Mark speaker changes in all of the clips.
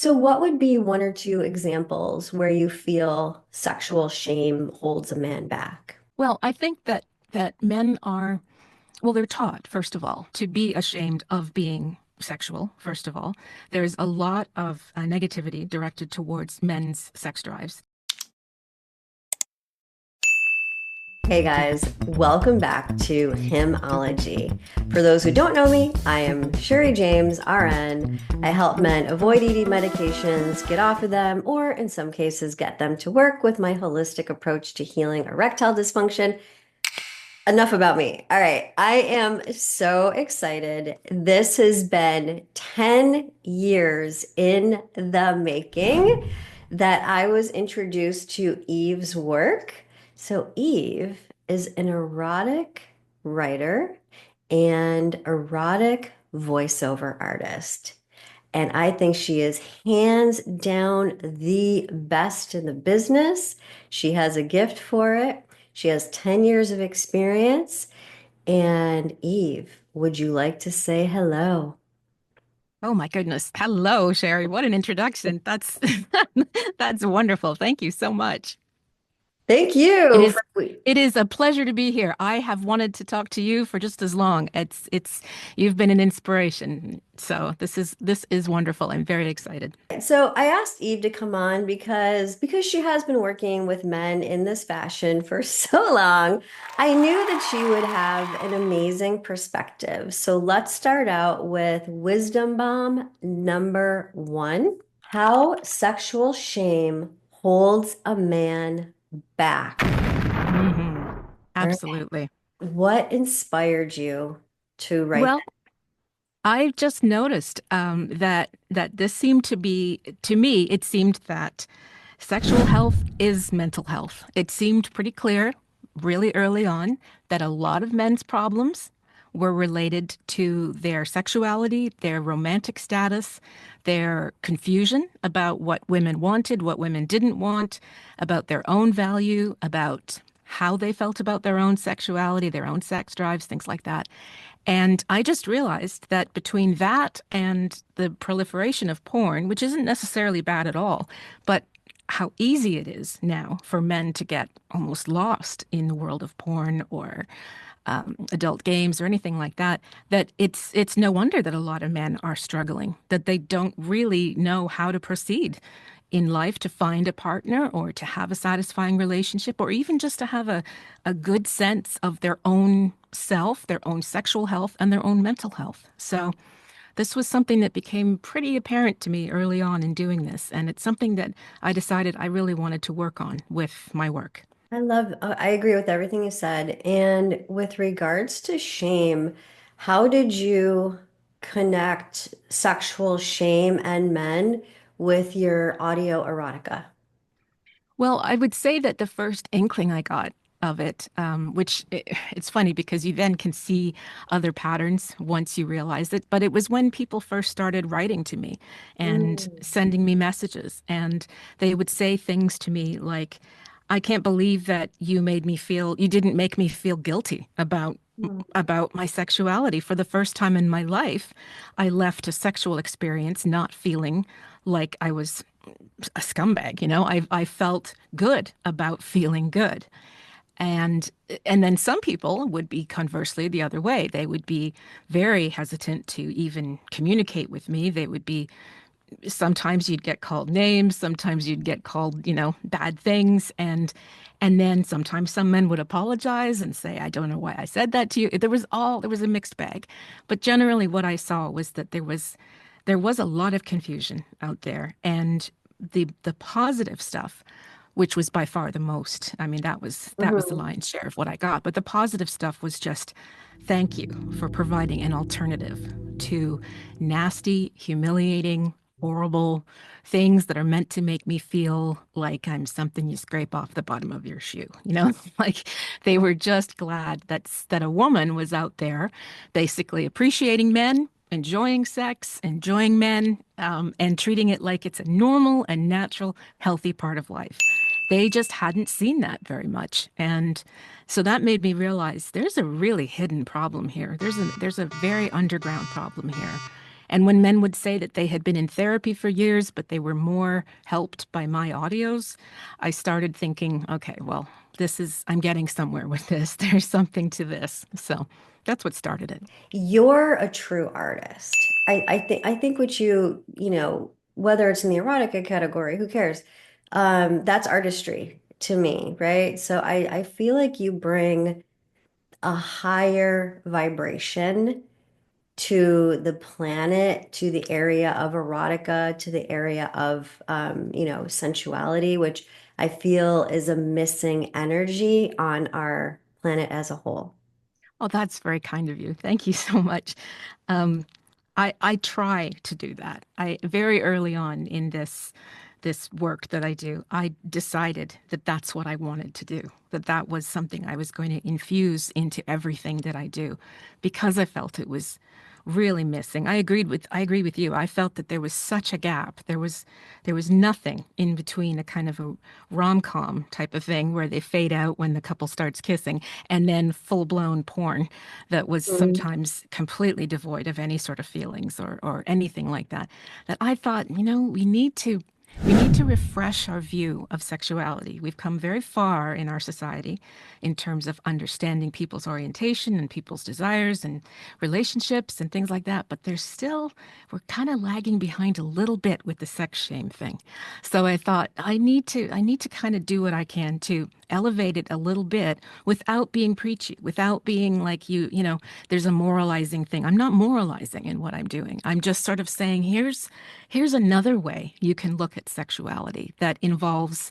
Speaker 1: So, what would be one or two examples where you feel sexual shame holds a man back?
Speaker 2: Well, I think that men are, well, they're taught, first of all, to be ashamed of being sexual, first of all. There's a lot of negativity directed towards men's sex drives.
Speaker 1: Hey guys, welcome back to Hymology. For those who don't know me, I am Shari James, RN. I help men avoid ED medications, get off of them, or in some cases, get them to work with my holistic approach to healing erectile dysfunction. Enough about me. All right, I am so excited. This has been 10 years in the making that I was introduced to Eve's work. So, Eve is an erotic writer and erotic voiceover artist. And I think she is hands down the best in the business. She has a gift for it. She has 10 years of experience. And Eve, would you like to say hello?
Speaker 2: Oh my goodness. Hello, Sherry. What an introduction. That's that's wonderful. Thank you so much.
Speaker 1: Thank
Speaker 2: It
Speaker 1: you
Speaker 2: is
Speaker 1: for
Speaker 2: it is a pleasure to be here. I have wanted to talk to you for just as long. It's you've been an inspiration. So this is wonderful. I'm very excited.
Speaker 1: So I asked Eve to come on because she has been working with men in this fashion for so long. I knew that she would have an amazing perspective. So let's start out with wisdom bomb number one. How sexual shame holds a man back.
Speaker 2: Hmm.
Speaker 1: All right.
Speaker 2: Absolutely.
Speaker 1: What inspired you to write
Speaker 2: Well, I just noticed that this seemed to be, to me, it seemed that sexual health is mental health. It seemed pretty clear really early on that a lot of men's problems were related to their sexuality, their romantic status, their confusion about what women wanted, what women didn't want, about their own value, about how they felt about their own sexuality, their own sex drives, things like that. And I just realized that between that and the proliferation of porn, which isn't necessarily bad at all, but how easy it is now for men to get almost lost in the world of porn or adult games or anything like that, that it's no wonder that a lot of men are struggling, that they don't really know how to proceed in life to find a partner or to have a satisfying relationship or even just to have a good sense of their own self, their own sexual health, and their own mental health. So this was something that became pretty apparent to me early on in doing this. And it's something that I decided I really wanted to work on with my work.
Speaker 1: I agree with everything you said. And with regards to shame, how did you connect sexual shame and men with your audio erotica?
Speaker 2: Well, I would say that the first inkling I got of it, it's funny because you then can see other patterns once you realize it, but it was when people first started writing to me and
Speaker 1: Mm,
Speaker 2: sending me messages, and they would say things to me like, I can't believe that you didn't make me feel guilty
Speaker 1: mm,
Speaker 2: about my sexuality. For the first time in my life, I left a sexual experience not feeling like I was a scumbag. I felt good about feeling good. And and then some people would be conversely the other way. They would be very hesitant to even communicate with me. They would be sometimes you'd get called names, sometimes you'd get called, bad things, and then sometimes some men would apologize and say, I don't know why I said that to you. There was a mixed bag. But generally what I saw was that there was a lot of confusion out there. And the positive stuff, which was by far the most, I mean, that was the
Speaker 1: mhm.
Speaker 2: lion's share of what I got. But the positive stuff was just thank you for providing an alternative to nasty, humiliating, horrible things that are meant to make me feel like I'm something you scrape off the bottom of your shoe. Like they were just glad that a woman was out there basically appreciating men, enjoying sex, enjoying men, and treating it like it's a normal and natural, healthy part of life. They just hadn't seen that very much. And so that made me realize there's a really hidden problem here. There's a very underground problem here. And when men would say that they had been in therapy for years, but they were more helped by my audios, I started thinking, okay, well, I'm getting somewhere with this. There's something to this. So that's what started it.
Speaker 1: You're a true artist. I think what whether it's in the erotica category, who cares? That's artistry to me, right? So I feel like you bring a higher vibration to the planet, to the area of erotica, to the area of sensuality, which I feel is a missing energy on our planet as a whole.
Speaker 2: Oh, that's very kind of you. Thank you so much. Um, I try to do that. I very early on in this work that I do, I decided that that's what I wanted to do, that that was something I was going to infuse into everything that I do, because I felt it was really missing. I agree with you. I felt that there was such a gap. There was nothing in between a kind of a rom-com type of thing where they fade out when the couple starts kissing and then full-blown porn that was
Speaker 1: Mm.
Speaker 2: sometimes completely devoid of any sort of feelings or anything like that. That I thought, we need to refresh our view of sexuality. We've come very far in our society in terms of understanding people's orientation and people's desires and relationships and things like that. But we're kind of lagging behind a little bit with the sex shame thing. So I thought I need to kind of do what I can to elevate it a little bit without being preachy, without being like there's a moralizing thing. I'm not moralizing in what I'm doing. I'm just sort of saying, here's another way you can look at sexuality that involves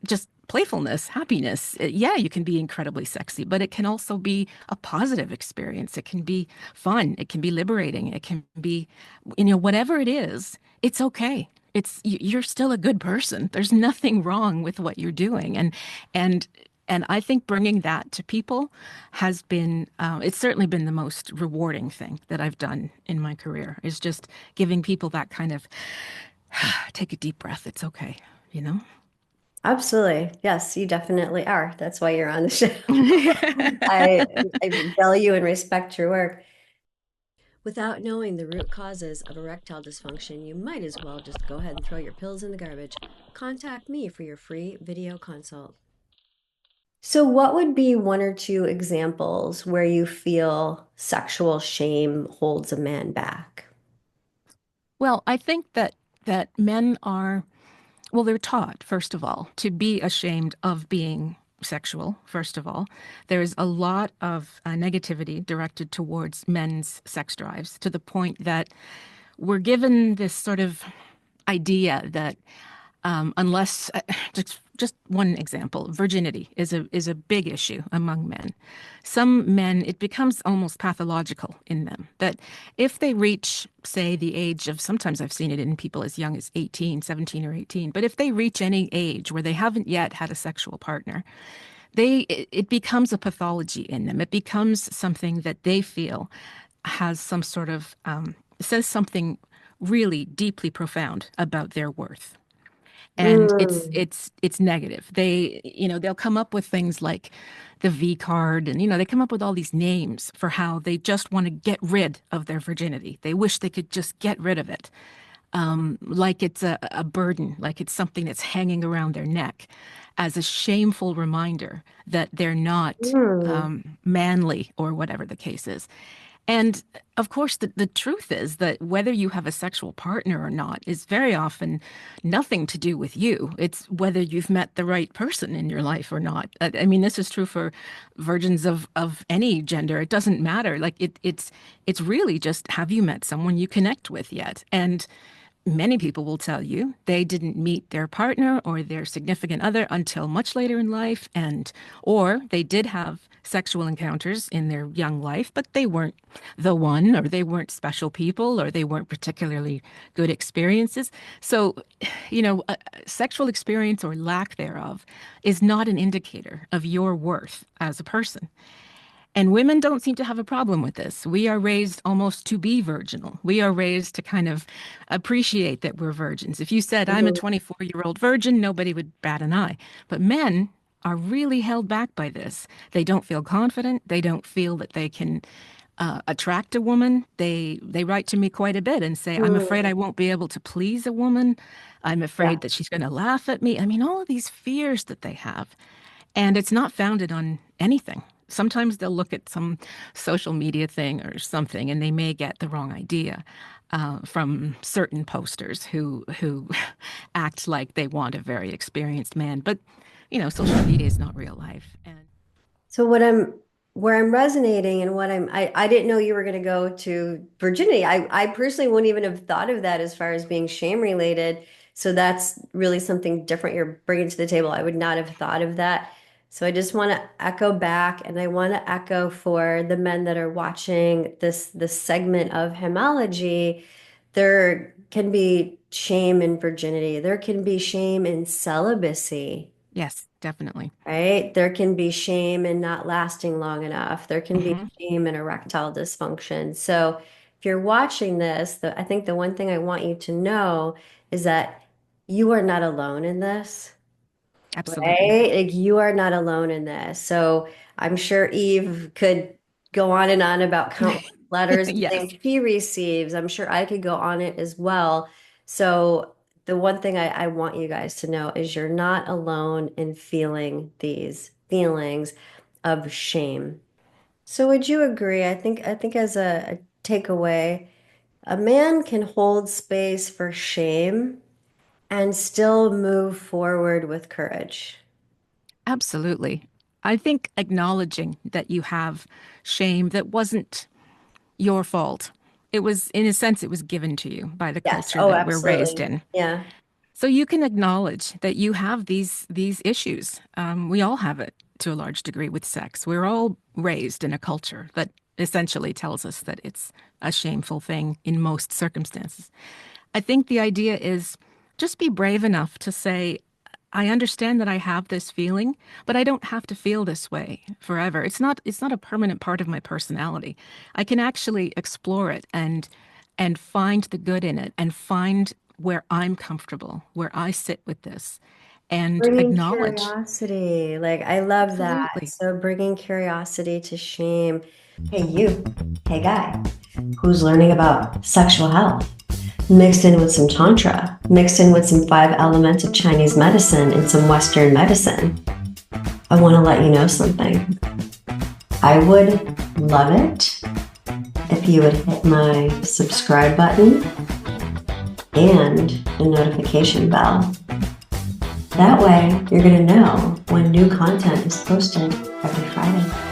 Speaker 2: just playfulness, happiness. Yeah, you can be incredibly sexy, but it can also be a positive experience. It can be fun. It can be liberating. It can be, whatever it is, it's okay. You're still a good person. There's nothing wrong with what you're doing. And and I think bringing that to people it's certainly been the most rewarding thing that I've done in my career, is just giving people that kind of take a deep breath. It's okay, you know?
Speaker 1: Absolutely. Yes, you definitely are. That's why you're on the show. I I value and respect your work. Without knowing the root causes of erectile dysfunction, you might as well just go ahead and throw your pills in the garbage. Contact me for your free video consult. So, what would be one or two examples where you feel sexual shame holds a man back?
Speaker 2: Well, I think that men are, well, they're taught, first of all, to be ashamed of being sexual, first of all. There's a lot of negativity directed towards men's sex drives, to the point that we're given this sort of idea that unless just one example, virginity is a big issue among men. Some men, it becomes almost pathological in them that if they reach, say, the age of, sometimes I've seen it in people as young as 18, 17 or 18, but if they reach any age where they haven't yet had a sexual partner, it becomes a pathology in them. It becomes something that they feel has some sort of says something really deeply profound about their worth, and it's
Speaker 1: Mm.
Speaker 2: it's it's negative. They'll come up with things like the V card, and they come up with all these names for how they just want to get rid of their virginity. They wish they could just get rid of it, like it's a burden, like it's something that's hanging around their neck as a shameful reminder that they're not
Speaker 1: Mm.
Speaker 2: manly, or whatever the case is. And of course, the truth is that whether you have a sexual partner or not is very often nothing to do with you. It's whether you've met the right person in your life or not. I mean, this is true for virgins of any gender. It doesn't matter. Like it's really just, have you met someone you connect with yet? And many people will tell you they didn't meet their partner or their significant other until much later in life, or they did have sexual encounters in their young life, but they weren't the one, or they weren't special people, or they weren't particularly good experiences. So, sexual experience or lack thereof is not an indicator of your worth as a person. And women don't seem to have a problem with this. We are raised almost to be virginal. We are raised to kind of appreciate that we're virgins. If you said, I'm a
Speaker 1: Mhm.
Speaker 2: 24-year-old virgin, nobody would bat an eye. But men are really held back by this. They don't feel confident. They don't feel that they can attract a woman, they write to me quite a bit and say, I'm afraid I
Speaker 1: Mm,
Speaker 2: won't be able to please a woman. I'm
Speaker 1: yeah.
Speaker 2: afraid that she's going to laugh at me. I mean, all of these fears that they have. And it's not founded on anything. Sometimes they'll look at some social media thing or something, and they may get the wrong idea from certain posters who act like they want a very experienced man. But social media is not real life. And
Speaker 1: So where I'm resonating and what I didn't know you were going to go to virginity. I personally wouldn't even have thought of that as far as being shame related. So that's really something different you're bringing to the table. I would not have thought of that. So I just want to echo back, and I want to echo for the men that are watching this segment of hemology. There can be shame in virginity. There can be shame in celibacy.
Speaker 2: yes, definitely.
Speaker 1: Right? There can be shame in not lasting long enough. There can be
Speaker 2: Hmm.
Speaker 1: shame in erectile dysfunction. So if you're watching this, I think the one thing I want you to know is that you are not alone in this.
Speaker 2: Absolutely.
Speaker 1: Right? Like you are not alone in this. So I'm sure Eve could go on and on about countless letters and
Speaker 2: Yes,
Speaker 1: things she receives. I'm sure I could go on it as well. So the one thing I want you guys to know is you're not alone in feeling these feelings of shame. So would you agree? I think as a takeaway, a man can hold space for shame and still move forward with courage.
Speaker 2: absolutely. I think acknowledging that you have shame that wasn't your fault. It was, in a sense, it was given to you by the
Speaker 1: Yes.
Speaker 2: culture
Speaker 1: Oh,
Speaker 2: that we're raised
Speaker 1: absolutely.
Speaker 2: in.
Speaker 1: Yeah.
Speaker 2: So you can acknowledge that you have these issues. We all have it to a large degree with sex. We're all raised in a culture that essentially tells us that it's a shameful thing in most circumstances. I think the idea is just be brave enough to say, I understand that I have this feeling, but I don't have to feel this way forever. It's not a permanent part of my personality. I can actually explore it and find the good in it and find where I'm comfortable, where I sit with this and
Speaker 1: Bringing
Speaker 2: acknowledge.
Speaker 1: curiosity. Like, I love that.
Speaker 2: Absolutely.
Speaker 1: So, bringing curiosity to shame. Hey, you. Hey, guy, who's learning about sexual health, mixed in with some Tantra, mixed in with some five elements of Chinese medicine and some Western medicine. I want to let you know something. I would love it if you would hit my subscribe button and the notification bell. That way, you're going to know when new content is posted every Friday.